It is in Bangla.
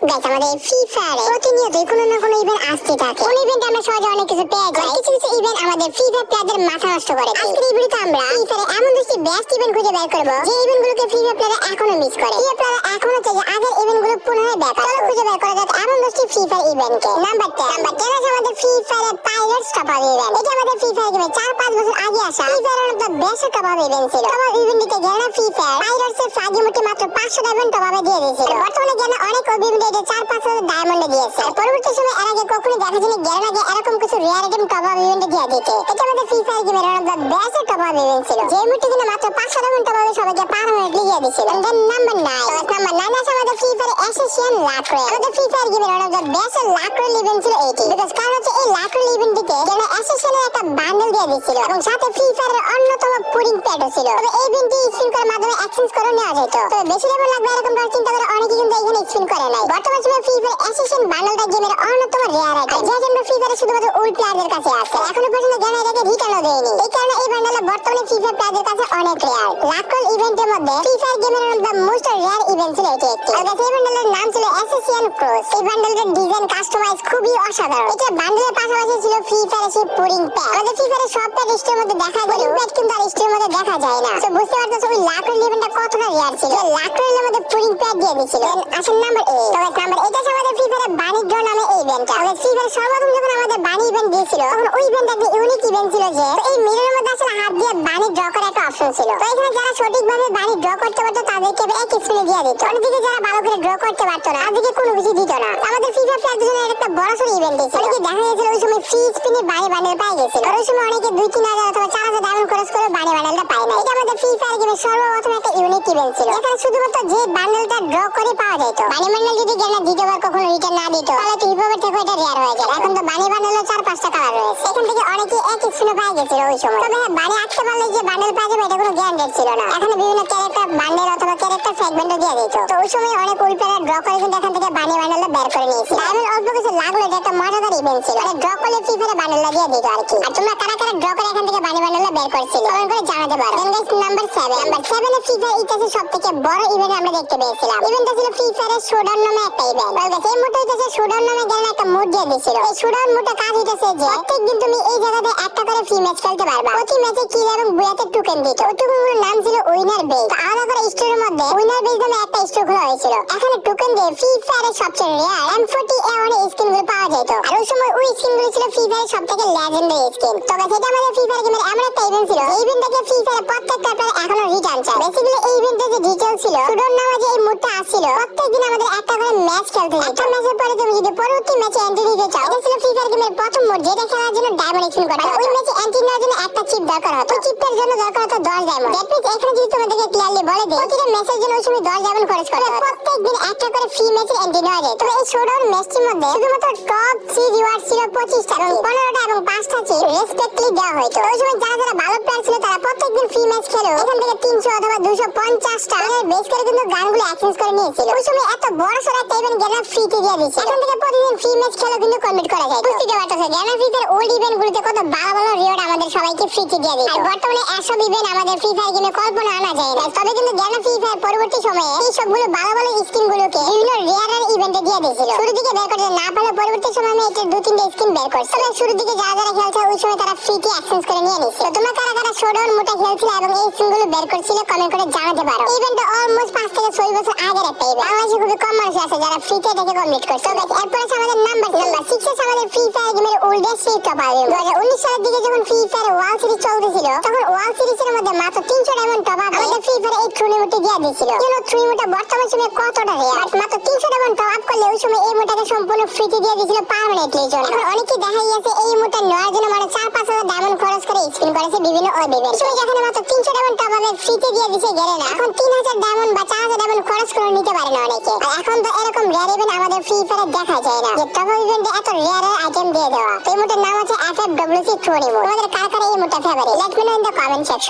গাইস আমাদের ফ্রি ফায়ারে প্রতিনিয়তই কোনো না কোনো ইভেন্ট আসতে থাকে। কোন ইভেন্ট আমরা সহজে অনেক কিছু পেয়ে যাই, কিছু কিছু ইভেন্ট আমাদের ফ্রি ফায়ার প্লেয়ারদের মাথা নষ্ট করে। আজকের এই ভিডিওতে আমরা ফ্রি ফায়ারে এমন 10টি বেস্ট ইভেন্ট খুঁজে বের করব যে ইভেন্টগুলোকে ফ্রি ফায়ার প্লেয়াররা এখনো মিস করে। ফ্রি ফায়ার প্লেয়াররা এখনো চায় যে আগের ইভেন্টগুলো পুনরায় ব্যাক করা। চলো খুঁজে বের করা যাক এমন 10টি ফ্রি ফায়ার ইভেন্টকে। নাম্বার 10 আছে আমাদের ফ্রি ফায়ারের পাইরেটস টপ আপ ইভেন্ট। এটা আমাদের ফ্রি ফায়ার গেমে 4-5 বছর আগে আসা ফ্রি ফায়ারের মধ্যে বেস্ট টপ আপ ইভেন্ট ছিল। টপ আপ ইভেন্টটিতে গেনা ফ্রি ফায়ার পাইরেটস এর ফ্রাগি মুটি মাত্র 500 ডায়মন্ড টপ আপে দিয়ে দিয়েছিল। বর্তমানে গেনা অনেক ইভেন্টে এটা 4-5 ডায়মন্ড দিয়েছে। পরবর্তী সময় এর আগে কখনো দেখা যায়নি গেনা আগে এরকম কিছু রেয়ার আইটেম টপ আপ ইভেন্টে দিয়ে দিতে। এটা আমাদের ফ্রি ফায়ার গেমের one of the best top up event ছিল, যে মুটি কিনা মাত্র 500 ডায়মন্ড টপ আপে সবাইকে পারমানেন্টলি দিয়ে দিয়েছিল। দেন নাম্বার 9 আছে আমাদের free fire association lakh royal. আমাদের ফ্রি ফায়ার গেমের one of the best lakh royal event ছিল এটি, বিকজ কারণ হচ্ছে এই লাক রয়্যাল ইভেন্টটিতে গেনা অ্যাসোসিয়েশনের একটা বান্ডেল দিয়ে দিয়েছিল এবং সাথে ফ্রি ফায়ারের অন্যতম পুডিং প্যাডও ছিল। তবে এই ইভেন্টটি স্পিন করার মাধ্যমে এক্সচেঞ্জ করে নেওয়া যেত। তবে বেশি লেভেল লাগবে এরকম চিন্তা করে অনেকেই কিন্তু এখানে স্পিন করে নাই। বর্তমান সময়ে ফ্রি ফায়ার অ্যাসোসিয়েশন বান্ডেলটা গেমের অন্যতম রেয়ার আইটেম, যা জন্য ফ্রি ফায়ারে শুধুমাত্র ওল্ড প্লেয়ারদের কাছে আছে। এখনো পর্যন্ত গেনা এটাকে রিটার্নও দেয়নি। এই কারণে এই বান্ডেলটা বর্তমানে ফ্রি ফায়ার প্লেয়ারদের কাছে অনেক রেয়ার। লাক রয়্যাল ইভেন্টের মধ্যে ফ্রি ফায়ার গেমের one of the most rare event ছিল এটি একটি। আর এই বান্ডেলের নাম ছিল অ্যাসোসিয়েশন ক্রস। এই বান্ডেলটার ডিজাইন কাস্টমাইজ খুবই অসাধারণ। এটা বান্ডেলের পাশাপাশি ছিল ফ্রি ফায়ারের সেই পুডিং প্যাড। আমাদের ফ্রি ফায়ারের সব প্যাড স্টোরের মধ্যে দেখা যায়, প্যাড কিন্তু আর স্টোরের মধ্যে দেখা যায় না। তো বুঝতে পারতেছো ওই লাক রয়্যাল ইভেন্টটা কতটা রেয়ার ছিল। লাক রয়্যালের মধ্যে পুডিং প্যাড দিয়ে দিয়েছিল। আসল নাম্বার 8। নাম্বার 8 আছে আমাদের ফ্রি ফায়ারের বানি ড্র নামে এই ইভেন্টটা। আমাদের ফ্রি ফায়ার সর্বপ্রথম যখন আমাদের বানি ইভেন্ট দিয়েছিল তখন ওই ইভেন্টটা একটা ইউনিক ইভেন্ট ছিল, যে এই মিররের মধ্যে আসলে হাত দিয়ে বানি ড্র করার একটা অপশন ছিল। তো এখানে যারা সঠিকভাবে বানি ড্র করতে পারতো তাদেরকে এক স্পিনে দিয়ে দিত। অন্যদিকে যারা ভালো করে ড্র করতে পারতো না তাদেরকে কোনো কিছু দিত না। আমাদের ফ্রি ফায়ার প্লেয়ারদের জন্য একটা বড়সড় ইভেন্ট ছিল। অনেকে দেখা গেছিল ওই সময় ফ্রি স্পিনে বানি বান্ডেল পাই গেছিল। আর ওই সময় অনেকে 2-3 হাজার অথবা 4 হাজার ডায়মন্ড খরচ করে বানি বান্ডেলটা পায় না। এটা আমাদের ফ্রি ফায়ার গেমের সর্বপ্রথম একটা ইউনিক ইভেন্ট ছিল। এখানে শুধুমাত্র যে বান্ডেলটা ড্র করে পাওয়া যেত। বানি বান্ডেল যদি গেনা দ্বিতীয়বার কখনো রিটার্ন না দিত তাহলে তো হিপহপের থেকে এটা রেয়ার হয়ে যায়। এখন তো বানি বান্ডেলের 4-5টা কালার রয়েছে। এখান থেকে অনেকে এক স্পিনে পাই গেছিল ওই সময়। তবে হ্যাঁ, বানি আটকে পারলে যে বান্ডেল পাওয়া যাবে এটা কোনো গ্যারান্টেড ছিল না। এখানে বিভিন্ন ক্যারেক্টার বান্ডেল অথবা ক্যারেক্টার ফ্র্যাগমেন্টও দিয়ে দিত। তো ওই সময় অনেক উইল প্লেয়ার ড্র করে কিন্তু এখান থেকে বানি বান্ডেলটা বের করে নিয়েছিল। ডায়মন্ড অল্প কিছু লাগলো, এটা একটা মজাদার ইভেন্ট ছিল। মানে ড্র করলে ফ্রি ফায়ারে বান্ডেলটা দিয়ে দিত আর কি। আর তোমরা কারা কারা ড্র করে এখান থেকে বানি বান্ডেলটা বের করছিলে কমেন্ট করে জানাতে পারো। দেন গাইস নাম্বার 7 এ ফ্রি ফায়ার ইতিহাসের সবথেকে বড় ইভেন্ট আমরা দেখতে পেয়েছিলাম। ইভেন্টটা ছিল ফ্রি ফায়ারের শোডাউন নামে একটা ইভেন্ট। এই মুহূর্তে হইতেছে শোডাউন নামে গেলে একটা মোড দিয়ে দিয়েছিল। এই শোডাউন মোডটা কাজ হইতেছে যে প্রত্যেকদিন তুমি এই জায়গাতে একটা করে ফ্রি ম্যাচ খেলতে পারবা। প্রতি ম্যাচে কিল এবং বুয়াতে টোকেন দিত। ওই টোকেনগুলোর নাম ছিল উইনার বেজ। আলাদা করে স্টোরের মধ্যে উইনার বেজ নামে একটা স্টোর খোলা হয়েছিল। এখানে টোকেন দিয়ে ফ্রি ফায়ারের সবচেয়ে রেয়ার M40A1 স্কিনগুলো পাওয়া যেত। আর ওই সময় ওই স্কিনগুলো ছিল ফ্রি ফায়ারের সবথেকে লেজেন্ডারি স্কিন। তবে সেটা আমাদের ফ্রি ফায়ার গেমের এমন একটা ইভেন্ট ছিল, এই ইভেন্টটাকে ফ্রি ফায়ারের প্রত্যেকটা প্লেয়ার এখনো রিটার্ন চায়। বেসিক্যালি এই ইভেন্টে যে ডিটেইল ছিল, শোডাউন নামে যে এই মোডটা আসছিল, প্রত্যেকদিন আমাদের একটা করে ম্যাচ খেলতে হতো। একটা ম্যাচের পরে তুমি যদি পরবর্তী ম্যাচে এন্ট্রি দিতে চাও, এটা ছিল ফ্রি ফায়ার গেমের প্রথম মোড, যেটা খেলার জন্য ডায়মন্ড এক্সচেঞ্জ করতে হতো। ওই ম্যাচে এন্ট্রি নেওয়ার জন্য একটা চিপ দরকার হতো। ওই চিপটার জন্য দরকার হতো 10 ডায়মন্ড। দ্যাট মিন্স এখানে যদি তোমাদেরকে ক্লিয়ারলি বলে দেই, প্রতিটা ম্যাচের জন্য ওই সময় 10 ডায়মন্ড খরচ করতে হতো। প্রত্যেকদিন একটা করে ফ্রি ম্যাচে এন্ট্রি নেওয়া যেত। তবে এই শোডাউন ম্যাচটির মধ্যে শুধুমাত্র টপ 3 রিওয়ার্ড ছিল 25টা এবং 15টা এবং 5টা চিপ রেসপেক্টলি দেওয়া হতো। ওই সময় যারা যারা ভালো প্লেয়ার ছিল তারা প্রত্যেকদিন ফ্রি ম্যাচ খেলো এখান থেকে 300 অথবা 250টা বেস করে কিন্তু গানগুলো এক্সচেঞ্জ করে নিয়েছিল। ওই সময় এত বড় সড় একটা ইভেন্ট গেনা ফ্রিতে দিয়ে দিয়েছে। এখান থেকে প্রতিদিন ফ্রি ম্যাচ খেলো কিন্তু কমপ্লিট করা যায়। বুঝতে পারতেছো গেনা ফ্রিতে ওল্ড ইভেন্টগুলোতে কত ভালো ভালো রিওয়ার্ড আমাদের সবাইকে ফ্রিতে দিয়ে দিচ্ছে। আর বর্তমানে এসব ইভেন্ট আমাদের ফ্রি ফায়ার গেমে কল্পনা আনা যায় না। তবে কিন্তু গেনা ফ্রি ফায়ার পরবর্তী সময়ে এই সবগুলো ভালো ভালো স্কিনগুলোকে বিভিন্ন রেয়ার ইভেন্টে দিয়ে দিয়েছিল। শুরু দিকে বের করতে না পারলে পরবর্তী সময়ে আমি এটার 2-3টা স্কিন বের করছি। তবে শুরু দিকে যারা যারা খেলছে ওই সময় তারা ফ্রিতে এক্সচেঞ্জ করে নিয়ে নিচ্ছে। তো তোমরা কারা কারা শোডাউন মোডটা খেলছিলে এবং এই স্কিনগুলো বের করছিলে কমেন্ট করে জানাতে পারো। এই ইভেন্টটা অলমোস্ট 5 থেকে 6 বছর আগের একটা ইভেন্ট। বাংলাদেশে খুবই কম মানুষ আছে যারা ফ্রিতে এটাকে কমপ্লিট করছে। তো গাইস এরপর আছে আমাদের নাম্বার 6 এ আমাদের ফ্রি ফায়ার গেমের ওল্ডেস্ট টপ আপ ইভেন্ট। 2019 সালের দিকে যখন ফ্রি ফায়ার ওয়ার্ল্ড সিরিজ চলতেছিল তখন ওয়ার্ল্ড সিরিজের মধ্যে মাত্র 300 ডায়মন্ড টপ আপ আমাদের ফ্রি ফায়ার এই থ্রি মোডে দিয়ে দিয়েছিল। কেন থ্রি মোডটা বর্তমান সময়ে কতটা রেয়ার, মাত্র 300 ডায়মন্ড টপ আপ করলে ওই সময় এই মোডটাকে সম্পূর্ণ ফ্রিতে দিয়ে দিয়েছিল পার্মানেন্টলি জন্য। এখন অনেকেই দেখা গেছে এই মোডটা নেওয়ার জন্য মানে 4-5 হাজার ডায়মন্ড খরচ করে স্পিন করেছে বিভিন্ন ওয়েব ইভেন্ট। সময় যেখানে মাত্র 300 ডায়মন্ড টপ আপে ফ্রিতে দিয়ে দিয়েছে গেলে না, এখন 3000 ডায়মন্ড বা 4000 ডায়মন্ড খরচ করে নিতে পারে না অনেকে। আর এখন তো এরকম রেয়ার ইভেন্ট আমাদের ফ্রি ফায়ারে দেখা যায় না যে টপ আপ ইভেন্টে এত রেয়ার আইটেম দিয়ে দেওয়া। এই মোডের নাম হচ্ছে FFWC 20 মোড। তোমাদের কার কার এই মোডটা favourite? Let me know in the comment section.